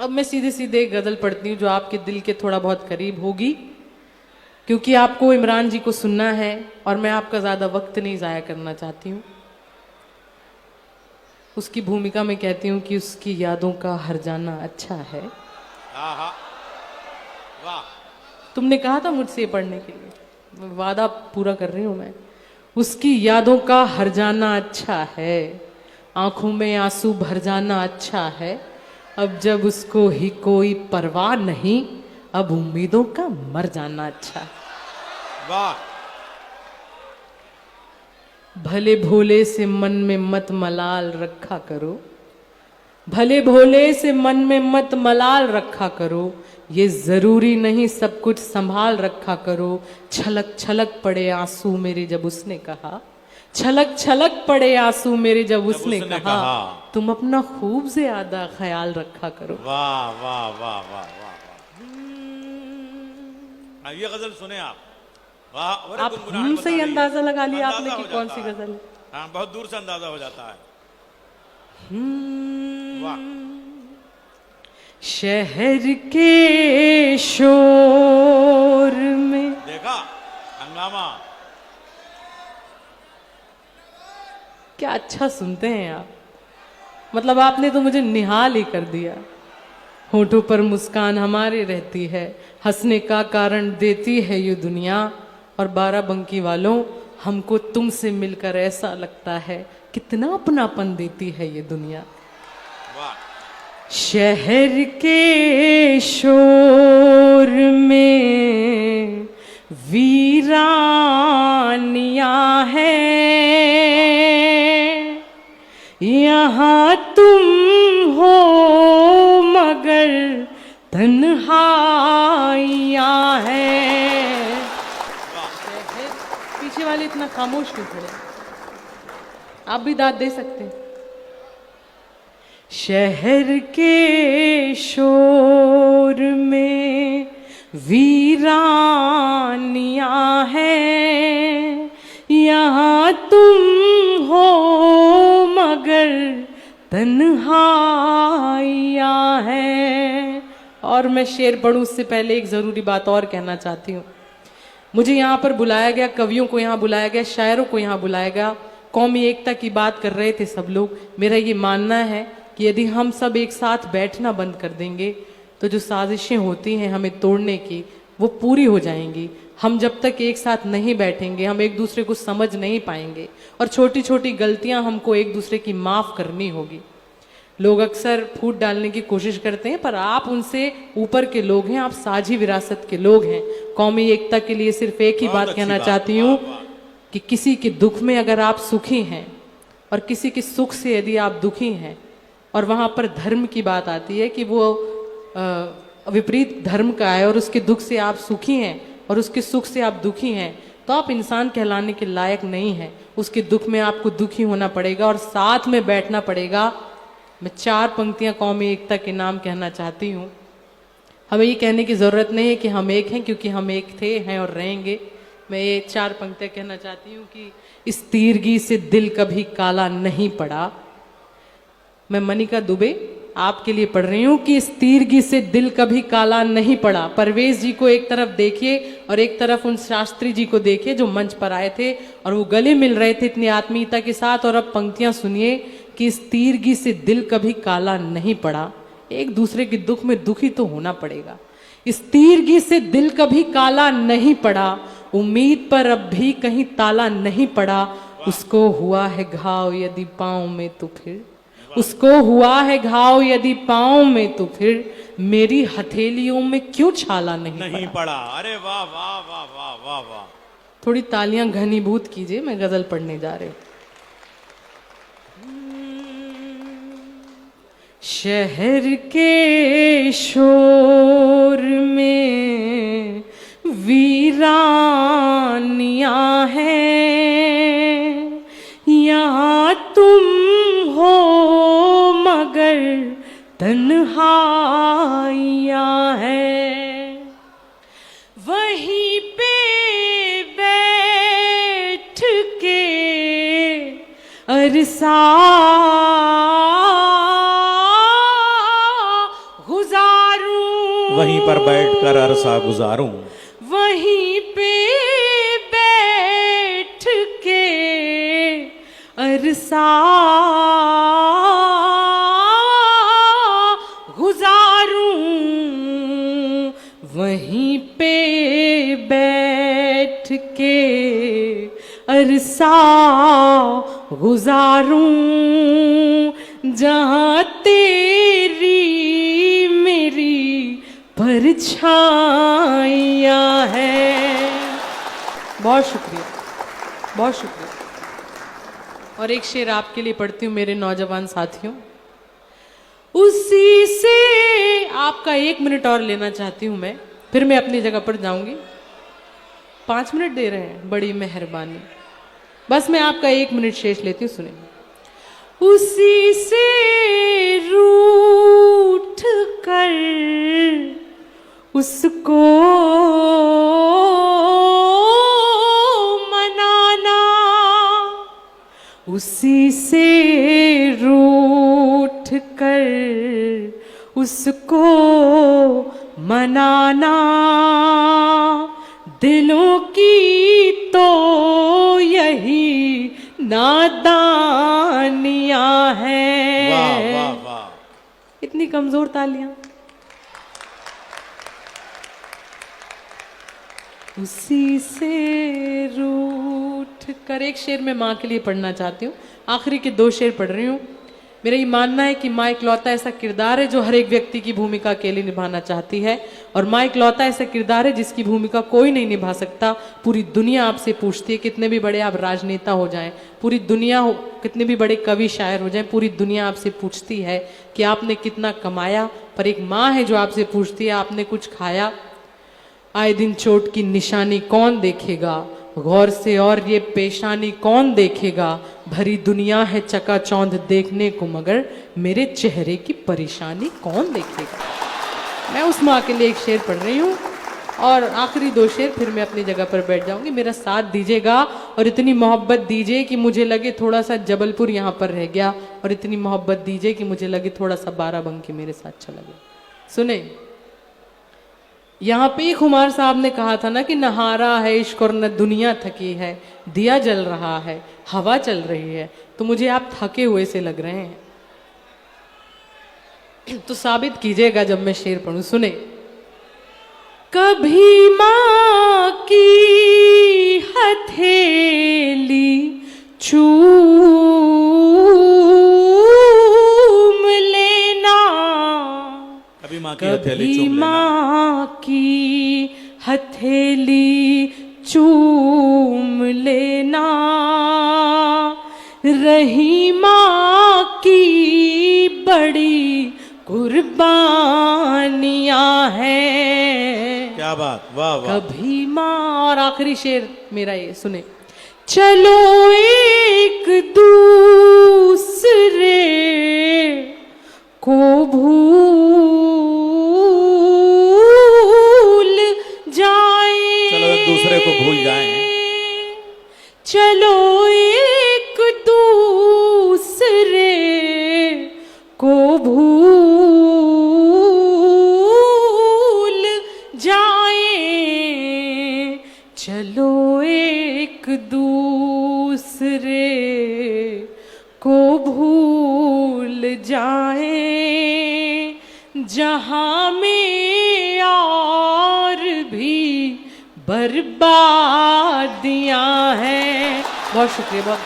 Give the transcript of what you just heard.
अब मैं सीधे सीधे एक गजल पढ़ती हूँ जो आपके दिल के थोड़ा बहुत करीब होगी, क्योंकि आपको इमरान जी को सुनना है और मैं आपका ज्यादा वक्त नहीं जाया करना चाहती हूँ। उसकी भूमिका में कहती हूँ कि उसकी यादों का हर जाना अच्छा है। वाह। तुमने कहा था मुझसे ये पढ़ने के लिए, वादा पूरा कर रही हूँ मैं। उसकी यादों का हर जाना अच्छा है, आंखों में आंसू भर जाना अच्छा है, अब जब उसको ही कोई परवाह नहीं, अब उम्मीदों का मर जाना अच्छा है। वाह। भले भोले से मन में मत मलाल रखा करो, भले भोले से मन में मत मलाल रखा करो, ये जरूरी नहीं सब कुछ संभाल रखा करो। छलक छलक पड़े आंसू मेरे जब उसने कहा, छलक छलक पड़े आंसू मेरे जब उसने कहा, तुम अपना खूब ज्यादा ख्याल रखा करो। वाह वाह वाह वाह वाह वाह। ये गजल सुने आप। वाह। आप हमसे ही अंदाजा लगा लिया आपने कि कौन सी गजल है। हाँ, बहुत दूर से अंदाजा हो जाता है। वाह। शहर के शोर में देखा हंगामा। क्या अच्छा सुनते हैं आप, मतलब आपने तो मुझे निहाल ही कर दिया। होठों पर मुस्कान हमारे रहती है, हंसने का कारण देती है ये दुनिया, और बाराबंकी वालों हमको तुमसे मिलकर ऐसा लगता है कितना अपनापन देती है ये दुनिया। वाह। शहर के शोर में वीरानियां हैं, यहाँ तुम हो मगर तन्हाइयां हैं। पीछे वाले इतना खामोश क्यों खड़े, आप भी दाद दे सकते हैं। शहर के शोर में वीरानियां हैं, यहाँ तुम हो मगर तन्हाइयां हैं। और मैं शेर पढ़ूं उससे पहले एक ज़रूरी बात और कहना चाहती हूँ। मुझे यहाँ पर बुलाया गया, कवियों को यहाँ बुलाया गया, शायरों को यहाँ बुलाया गया, कौमी एकता की बात कर रहे थे सब लोग। मेरा ये मानना है कि यदि हम सब एक साथ बैठना बंद कर देंगे तो जो साजिशें होती हैं हमें तोड़ने की वो पूरी हो जाएंगी। हम जब तक एक साथ नहीं बैठेंगे हम एक दूसरे को समझ नहीं पाएंगे, और छोटी छोटी गलतियां हमको एक दूसरे की माफ़ करनी होगी। लोग अक्सर फूट डालने की कोशिश करते हैं, पर आप उनसे ऊपर के लोग हैं, आप साझी विरासत के लोग हैं। कौमी एकता के लिए सिर्फ एक ही बात कहना चाहती हूँ कि किसी के दुख में अगर आप सुखी हैं और किसी के सुख से यदि आप दुखी हैं, और वहाँ पर धर्म की बात आती है कि वो विपरीत धर्म का है और उसके दुख से आप सुखी हैं और उसके सुख से आप दुखी हैं, तो आप इंसान कहलाने के लायक नहीं हैं। उसके दुख में आपको दुखी होना पड़ेगा और साथ में बैठना पड़ेगा। मैं 4 पंक्तियां कौमी एकता के नाम कहना चाहती हूँ। हमें ये कहने की ज़रूरत नहीं है कि हम एक हैं, क्योंकि हम एक थे, हैं और रहेंगे। मैं ये 4 पंक्तियां कहना चाहती हूँ कि इस तीरगी से दिल कभी काला नहीं पड़ा। मैं मनिका दुबे आपके लिए पढ़ रही हूँ कि इस तीरगी से दिल कभी काला नहीं पड़ा। परवेज जी को एक तरफ देखिए और एक तरफ उन शास्त्री जी को देखिए जो मंच पर आए थे और वो गले मिल रहे थे इतनी आत्मीयता के साथ। और अब पंक्तियां सुनिए कि इस तीरगी से दिल कभी काला नहीं पड़ा। एक दूसरे के दुख में दुखी तो होना पड़ेगा। इस तीरगी से दिल कभी काला नहीं पड़ा, उम्मीद पर अब भी कहीं ताला नहीं पड़ा। उसको हुआ है घाव यदि पाँव में तो फिर, उसको हुआ है घाव यदि पाँव में तो फिर मेरी हथेलियों में क्यों छाला नहीं पड़ा। अरे वाह वाह वाह वाह वाह वाह। थोड़ी तालियां घनीभूत कीजिए, मैं गजल पढ़ने जा रही हूँ। शहर के शोर में वीरानियां हैं, यहाँ तुम हो मगर तन्हाइयां हैं। वहीं पे बैठ के अरसा गुजारते वहीं पर बैठकर अरसा गुजारूं, वहीं पे बैठ के अरसा गुजारूं, वहीं पे बैठ के अरसा गुजारूं, जहां तेरी मेरी परछाइयां हैं। बहुत शुक्रिया, बहुत शुक्रिया। और एक शेर आपके लिए पढ़ती हूँ मेरे नौजवान साथियों। उसी से आपका 1 मिनट और लेना चाहती हूँ मैं, फिर मैं अपनी जगह पर जाऊंगी। 5 मिनट दे रहे हैं, बड़ी मेहरबानी। बस मैं आपका 1 मिनट शेष लेती हूँ, सुने। उसी से रूठ कर उसको मनाना, उसी से रूठ कर उसको मनाना, दिलों की तो यही नादानियां हैं। वाह वाह वाह। इतनी कमजोर तालियां। उसी से रूठ कर, एक शेर मैं माँ के लिए पढ़ना चाहती हूँ। आखिरी के 2 शेर पढ़ रही हूँ। मेरा ये मानना है कि माँ इकलौता ऐसा किरदार है जो हर एक व्यक्ति की भूमिका अकेले निभाना चाहती है, और माँ इकलौता ऐसा किरदार है जिसकी भूमिका कोई नहीं निभा सकता। पूरी दुनिया आपसे पूछती है, कितने भी बड़े आप राजनेता हो जाएं, पूरी दुनिया हो, कितने भी बड़े कवि शायर हो जाएं, पूरी दुनिया आपसे पूछती है कि आपने कितना कमाया, पर एक माँ है जो आपसे पूछती है आपने कुछ खाया। आए दिन चोट की निशानी कौन देखेगा, गौर से और ये पेशानी कौन देखेगा, भरी दुनिया है चकाचौंध देखने को, मगर मेरे चेहरे की परेशानी कौन देखेगा। मैं उस माँ के लिए एक शेर पढ़ रही हूँ, और आखिरी 2 शेर फिर मैं अपनी जगह पर बैठ जाऊंगी। मेरा साथ दीजिएगा और इतनी मोहब्बत दीजिए कि मुझे लगे थोड़ा सा जबलपुर यहाँ पर रह गया, और इतनी मोहब्बत दीजिए कि मुझे लगे थोड़ा सा बाराबंकी मेरे साथ चला गया। सुने, यहाँ पे ही खुमार साहब ने कहा था ना कि न हारा है इश्क और न दुनिया थकी है, दिया जल रहा है, हवा चल रही है। तो मुझे आप थके हुए से लग रहे हैं, तो साबित कीजिएगा जब मैं शेर पढ़ूं। सुने, कभी माँ की हथेली चूम लेना, कभी माँ की हथेली चूम लेना, माँ की हथेली चूम लेना, रही माँ की बड़ी कुर्बानियां हैं। क्या बात, वाह वाह। कभी माँ, और आखिरी शेर मेरा ये सुने। चलो एक दूसरे को भूल जाए, चलो एक दूसरे को भूल जाएं, चलो एक दूसरे को भूल जाए, चलो एक दूसरे को भूल जाए, जहां में और भी बर्बादियां हैं। बहुत शुक्रिया, बहुत